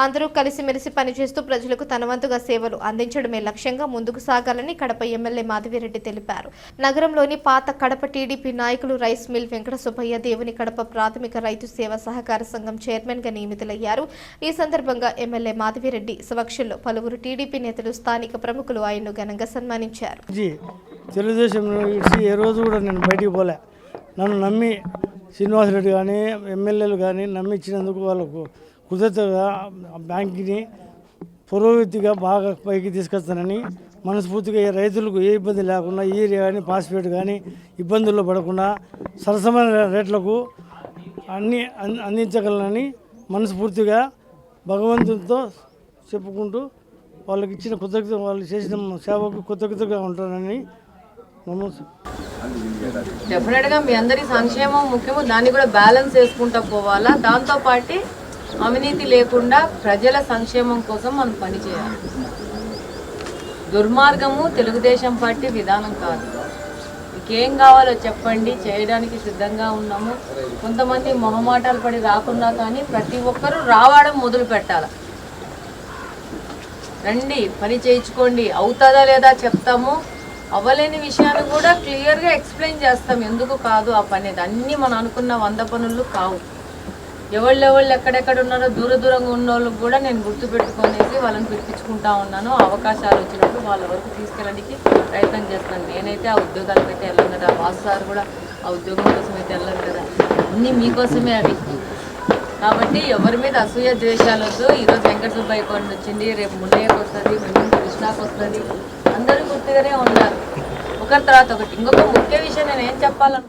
అందరూ కలిసిమెలిసి పనిచేస్తూ ప్రజలకు తనవంతుగా సేవలు అందించడమే లక్ష్యంగా ముందుకు సాగాలని కడప ఎమ్మెల్యే మాధవిరెడ్డి తెలిపారు. నగరంలోని పాత కడప టీడీపీ నాయకులు రైస్ మిల్ వెంకట సుబ్బయ్య దేవుని కడప ప్రాథమిక రైతు సేవా సహకార సంఘం చైర్మన్ గా నియమితులయ్యారు. ఈ సందర్భంగా ఎమ్మెల్యే మాధవిరెడ్డి సమక్షంలో పలువురు టీడీపీ నేతలు, స్థానిక ప్రముఖులు ఆయన్ను ఘనంగా సన్మానించారు. తెలుగుదేశం ఏ రోజు కూడా నేను బయటికి పోలే. నన్ను నమ్మి శ్రీనివాసరెడ్డి కానీ ఎమ్మెల్యేలు కానీ నమ్మి ఇచ్చినందుకు వాళ్ళకు కృతజ్ఞతగా బ్యాంక్ని పురోగతిగా బాగా పైకి తీసుకొస్తానని మనస్ఫూర్తిగా రైతులకు ఏ ఇబ్బంది లేకుండా యూరియా కానీ ఫాస్ఫేట్ కానీ ఇబ్బందుల్లో పడకుండా సరసమైన రేట్లకు అన్నీ అందించగలనని మనస్ఫూర్తిగా భగవంతునితో చెప్పుకుంటూ వాళ్ళకి ఇచ్చిన కృతజ్ఞత, వాళ్ళు చేసిన సేవకు కృతజ్ఞతగా ఉంటానని డెఫినెట్గా మీ అందరి సంక్షేమం ముఖ్యము, దాన్ని కూడా బ్యాలెన్స్ చేసుకుంటూ పోవాలా. దాంతోపాటు అవినీతి లేకుండా ప్రజల సంక్షేమం కోసం మనం పనిచేయాలి. దుర్మార్గము తెలుగుదేశం పార్టీ విధానం కాదు. మీకేం కావాలో చెప్పండి, చేయడానికి సిద్ధంగా ఉన్నాము. కొంతమంది మొహమాటాలు పడి రాకున్నా కానీ ప్రతి ఒక్కరూ రావడం మొదలు పెట్టాలి. రండి, పని చేయించుకోండి. అవుతుందా లేదా చెప్తాము, అవ్వలేని విషయాన్ని కూడా క్లియర్గా ఎక్స్ప్లెయిన్ చేస్తాం. ఎందుకు కాదు ఆ పని, అన్నీ మనం అనుకున్న 100 పనులు కావు. ఎవళ్ళు ఎక్కడెక్కడ ఉన్నారో దూరంగా ఉన్న వాళ్ళకి కూడా నేను గుర్తుపెట్టుకునేసి వాళ్ళని పిలిపించుకుంటా ఉన్నాను. అవకాశాలు వచ్చినప్పుడు వాళ్ళ వరకు తీసుకెళ్ళడానికి ప్రయత్నం చేస్తున్నాను. నేనైతే ఆ ఉద్యోగాలకు అయితే వెళ్ళను కదా, వాసు సార్ కూడా ఆ ఉద్యోగం కోసం అయితే వెళ్ళను కదా, అన్నీ మీకోసమే అవి. కాబట్టి ఎవరి మీద అసూయ ద్వేషాలు వద్దు. ఈరోజు వెంకట సుబ్బయ్య కొన్ని వచ్చింది, రేపు మున్నయ్యకు వస్తుంది, మేము కృష్ణాకు వస్తుంది. అందరూ గుర్తుగానే ఉన్నారు, ఒకరి తర్వాత ఒకటి. ఇంకొక ముఖ్య విషయం నేను ఏం చెప్పాలను